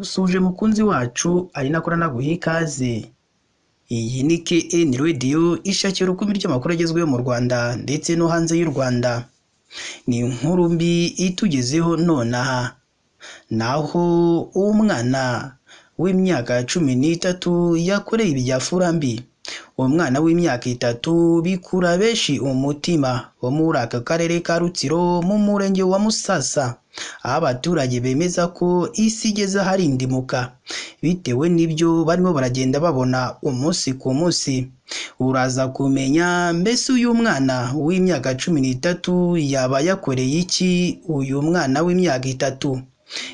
ndagusuje mukunzi wacu ari nakora naguha ikaze. Iyi ni KN Radio ishakira uko ry'amakuru agezweho mu Rwanda ndetse no hanze y'u Rwanda. Ni inkuru mbi itugezeho nonaha, naho umwana w'imyaka 13 yakoreye ibyafura mbi. Umwana w'imyaka 3 bikura benshi umutima wo muri aka karere ka Rutsiro mu murenge wa Musasa, aho abaturage bemeza ko isi igeze hari indimuka bitewe n'ibyo barimo baragenda babona umunsi ku munsi. Uraza kumenya mbese uyu mwana w'imyaka 13 yaba yakoreye iki uyu mwana w'imyaka 3?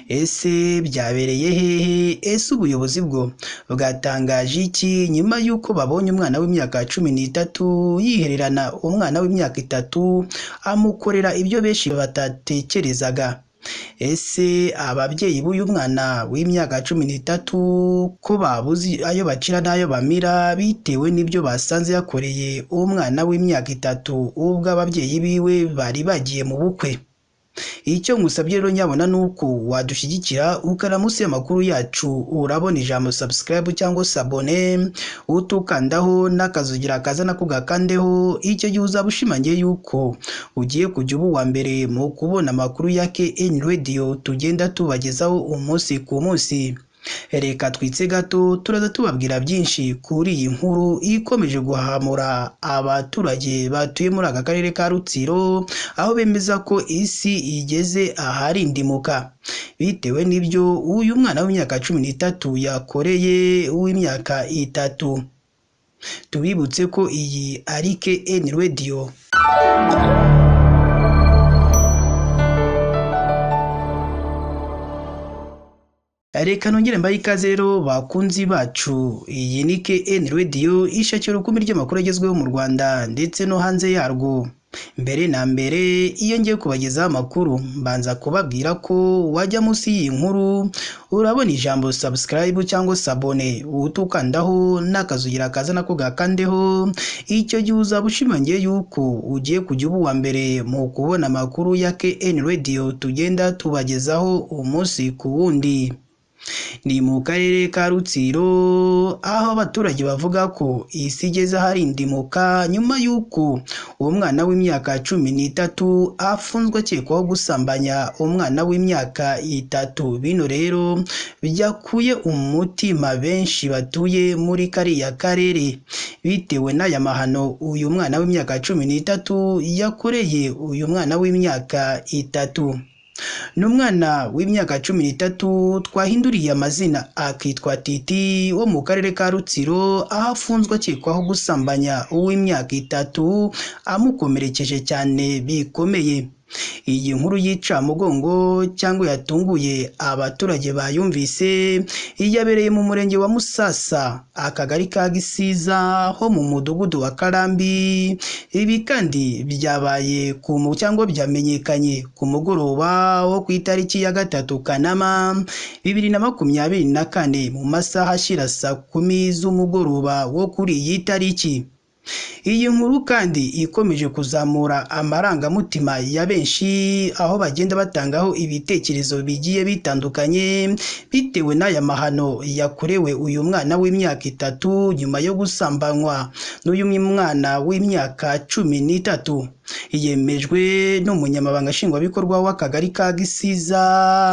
Ese byabereye hehe? Ese ubuyobozi bwo bwatangaje iki nyuma y'uko babonye umwana w'imyaka 13 yihererana umwana w'imyaka 3 amukorera ibyo benshi batatekerezaga? Ese ababyeyi b'uyu mwana w'imyaka 13 ko babuze ayo bacira n'ayo bamira bitewe n'ibyo basanze yakoreye umwana w'imyaka 3 ubwo ababyeyi biwe bari bagiye mu bukwe? Icyo ngusabye rero nyabona nuko wadushyigikira ukara munsi y'amakuru yacu urabona ijambo subscribe cyangwa sabone, utukandaho n'akazugira kaza nako gakandeho. Icyo gihe uzaba ushimangiye yuko ugiye kujya uba uwa mbere mu kubona amakuru ya KN Radio tugenda tubagezaho umunsi ku munsi. Reka twitse gato turaza tubabwira byinshi kuri iyi nkuru ikomeje guhamura abaturage batuye muri aka karere ka Rutsiro, aho bemeza ko isi igeze ahari indimuka bitewe n'ibyo uyu mwana w'imyaka 13 yakoreye w'imyaka 3. Tubibutse ko iyi ari KN Radio. Reka nongere mbaye ikaze rero bakunzi bacu. Iyi ni KN Radio ishakira uko ry'amakuru agezweho mu Rwanda ndetse no hanze yarwo. Mbere na mbere iyo ngiye kubagezaho amakuru mbanza kubabwira ko wajya munsi y'iyi nkuru urabona ijambo subscribe cyangwa sabone, utukandaho n'akazugira kaza nako gakandeho. Icyo gihe uzaba ushimangiye yuko ugiye kujya uba uwa mbere mu kubona amakuru ya KN Radio tugenda tubagezaho umunsi ku wundi. Ni mu karere ka Rutsiro, aho abaturage bavuga ko isi igeze hari indimuka nyuma y'uko umwana w'imyaka 13 afunzwe akekwaho gusambanya umwana w'imyaka 3. Bino rero byakuye umutima benshi batuye muri kariya karere bitewe n'aya mahano uyu mwana w'imyaka 13 yakoreye uyu mwana w'imyaka 3. N'umwana w'imyaka 13 twahinduriye amazina akitwa Titi wo mu karere ka Rutsiro, aho afunzwe akekwaho gusambanya uw'imyaka 3 amukomerekeje cyane bikomeye. Iyi nkuru yica mugongo cyangwa yatunguye abaturage bayumvise yabereye mu murenge wa Musasa, akagari ka Gisiza ho mu mudugudu wa Karambi. Ibi kandi byabaye cyangwa byamenyekanye ku mugoroba wo ku itariki ya 3 Kanama 2024 mu masaha ashira saa 10 z'umugoroba wo kuri iyi tariki. Iyi nkuru kandi ikomeje kuzamura amarangamutima ya benshi, aho bagenda batangaho ibitekerezo bigiye bitandukanye bitewe n'aya mahano yakorewe uyu mwana w'imyaka 3 nyuma yo gusambanywa n'uyu mwana w'imyaka 13. Yemejwe n'umunyamabanga nshingwabikorwa w'akagari ka Gisiza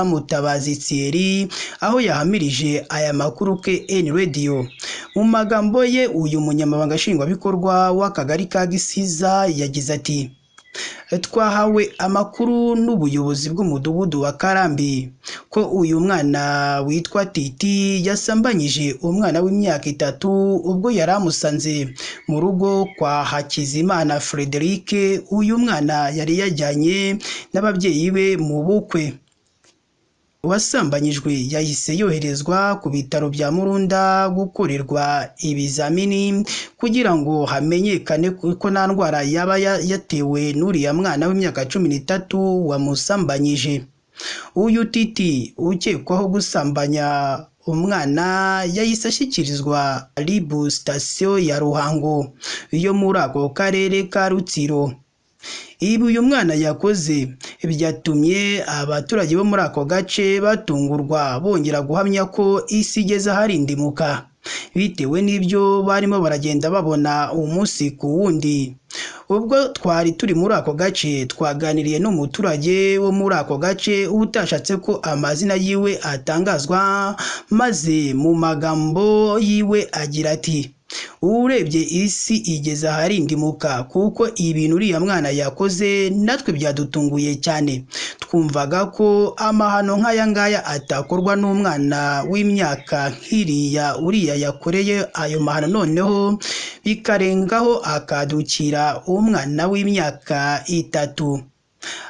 Mutabazi Thierry, aho yahamirije aya makuru KN Radio. Mu magambo ye uyu munyamabanga nshingwabikorwa w'akagari ka Gisiza yagize ati: twahawe amakuru n'ubuyobozi bw'umudugudu wa Karambi ko uyu mwana witwa Titi yasambanyije umwana w'imyaka 3 ubwo yari amusanze mu rugo kwa Hakizimana Frederic. Uyu mwana yari yajyanye n'ababyeyi be mu bukwe. Uwasambanyijwe yahise yoherezwa ku bitaro bya Murunda gukorerwa ibizamini kugira ngo hamenyekane ko nta ndwara yaba yatewe n'uriya mwana w'imyaka 13 wamusambanyije. Uyu Titi ukekwaho gusambanya umwana yahise ashyikirizwa RIB station ya Ruhango yo muri ako karere ka Rutsiro. Ibi uyu mwana yakoze byatumye abaturage bo muri ako gace batungurwa, bongera guhamya ko isi igeze aharindimuka bitewe n'ibyo barimo baragenda babona umunsi ku wundi. Ubwo twari turi muri ako gace twaganiriye n'umuturage wo muri ako gace utashatse ko amazina yiwe atangazwa, maze mu magambo yiwe agira ati urebye isi igeze aharindimuka kuko ibintu uriya mwana yakoze natwe byadutunguye cyane. Twumvaga ko amahano nk'aya ngaya atakorwa n'umwana w'imyaka nk'iriya uriya yakoreye ayo mahano, noneho bikarengaho akadukira umwana w'imyaka 3.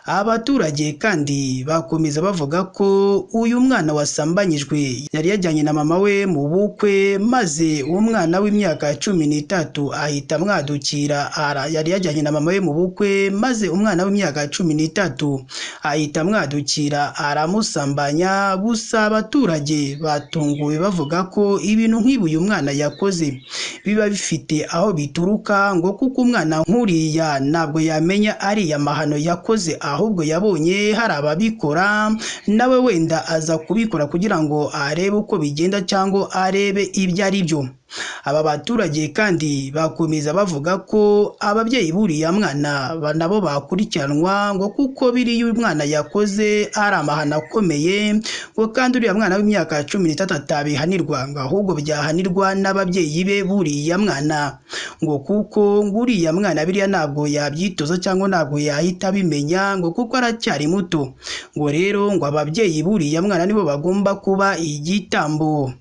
Abaturage kandi bakomeza bavuga ko uyu mwana wasambanyijwe yari yajyanye na mama we mu bukwe, maze umwana w'imyaka 13 ahita amwadukira. Yari yajyanye na mama we mu bukwe, maze umwana w'imyaka 13 ahita amwadukira aramusambanya. Gusa abaturage batunguwe bavuga ko ibintu nk'ibi uyu mwana yakoze biba bifite aho bituruka, ngo kuko umwana nk'uriya ntabwo yamenya ariya mahano yakoze, ahubwo yabonye hari ababikora nawe wenda aza kubikora kugira ngo arebe uko bigenda cyangwa arebe ibyo ari byo. Aba baturage kandi bakomeza bavuga ko ababyeyi buriya mwana nabo bakurikiranwa, ngo kuko biriya uyu mwana yakoze ari amahano akomeye, ngo kandi uriya mwana w'imyaka 13 atabihanirwa, ngo ahubwo byahanirwa n'ababyeyi be buriya mwana, ngo kuko uriya mwana biriya ntabwo yabyitoza cyangwa ntabwo yahita abimenya, ngo kuko aracyari muto. Ngo rero ngo ababyeyi buriya mwana nibo bagomba kuba igitambo.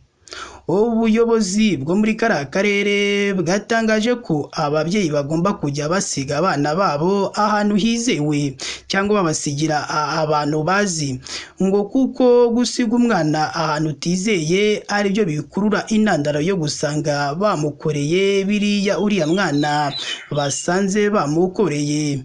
Ubuyobozi bwo muri kariya karere bwatangaje ko ababyeyi bagomba kujya basiga abana babo ahantu hizewe cyangwa babasigira abantu bazi, ngo kuko gusiga umwana ahantu utizeye ari byo bikurura intandaro yo gusanga bamukoreye biriya uriya mwana basanze bamukoreye.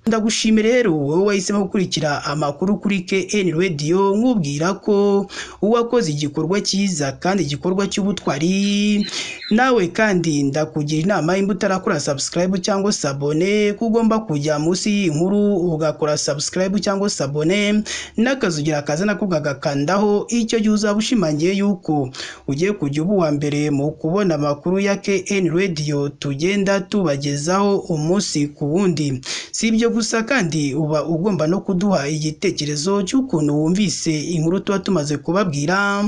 Ndagushimira rero wowe wahisemo gukurikira amakuru kuri KN Radio, nkubwira ko uwakoze igikorwa cyiza kandi igikorwa cy'ubutwari. Nawe kandi ndakugira inama y'imba utarakora subscribe cyangwa sabone, kugomba kujya munsi y'inkuru ugakora subscribe cyangwa sabone, n'akazugira kaza nako gagakandaho. Icyo gihe uzaba ushimangiye yuko ugiye kujya uba uwa mbere mu kubona amakuru ya KN Radio tugenda tubagezaho umunsi ku wundi. Si ibyo gusa kandi uba ugomba no kuduha igitekerezo cy'ukuntu wumvise inkuru tuba tumaze kubabwira,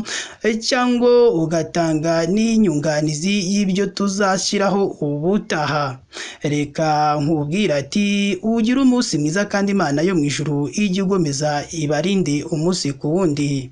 cyangwa ugatanga n'inyunganizi y'ibyo tuzashyiraho ubutaha. Reka nkubwira ati ugire umunsi mwiza kandi Imana yo mu ijuru ijye igomeza ibarinde umunsi ku wundi.